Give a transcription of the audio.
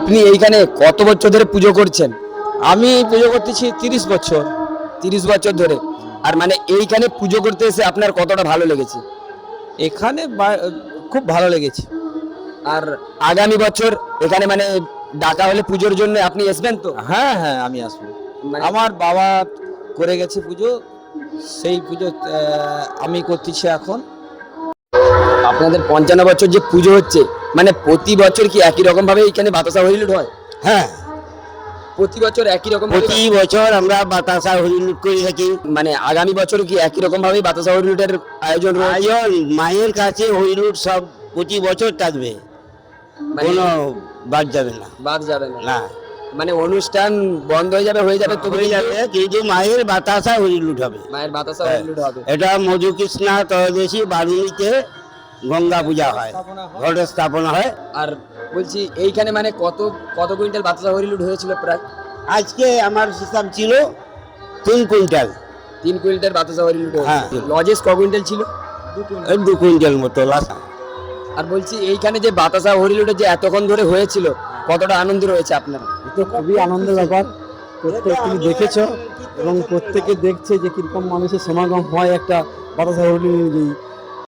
আপনি এইখানে কত বছর ধরে পুজো করছেন? আমি পুজো করতেছি 30 বছর। 30 বছর ধরে। আর মানে এইখানে পুজো করতে এসে আপনার কতটা ভালো লেগেছে? এখানে খুব ভালো লেগেছে। আর আগামী বছর এখানে মানে ডাকা হলে পুজোর জন্য আপনি আসবেন তো? হ্যাঁ হ্যাঁ, আমি আসবো। মানে- আমার বাবা করে গেছে পুজো, সেই পুজো আমি করতেছি এখন। আপনাদের 55 বছর যে পুজো হচ্ছে, মানে প্রতি বছর কি একই রকম ভাবে এখানে বাতাসা হরিলুট হয়? হ্যাঁ, প্রতি বছর একই রকম প্রতি বছর আমরা বাতাসা হরিলুট করে থাকি। মানে আগামী বছর কি একই রকম ভাবে বাতাসা হরিলুটের আয়োজন রয়েছে? আয়োজন মায়ের কাছে হরিলুট সব প্রতি বছর থাকবে, মানে কোনো বাদ যাবে না। বাদ যাবে না? না, মানে অনুষ্ঠান বন্ধ হয়ে যাবে তো হয়ে যাবে, কিন্তু মায়ের বাতাসা হরিলুট হবে। মায়ের বাতাসা হ্যাঁ। হরিলুট হবে। এটা মধুকৃষ্ণা ত্রয়োদশী বারুণীতে গঙ্গা পূজা হয়, ঘট স্থাপনা হয়। আর বলছি এইখানে মানে কত কত কুইন্টাল বাতাসা হরিলুট হয়েছিল প্রায়? আজকে আমার হিসাব ছিল 3 কুইন্টাল, 3 কুইন্টাল বাতাসা হরিলুট হ্যাঁ। হয়েছে। লজেস ক কুইন্টাল ছিল? 2 কুইন্টাল মতো লাসা। আর বলছি এইখানে যে বাতাসা হরিলুটে যে এতক্ষণ ধরে হয়েছিল, কতটা আনন্দ রয়েছে আপনার? তো খুবই আনন্দের ব্যাপার। প্রত্যেক তুমি দেখেছো এবং প্রত্যেকে দেখছে যে কিরকম মানুষের সমাগম হয় একটা বাতাসা হরিণ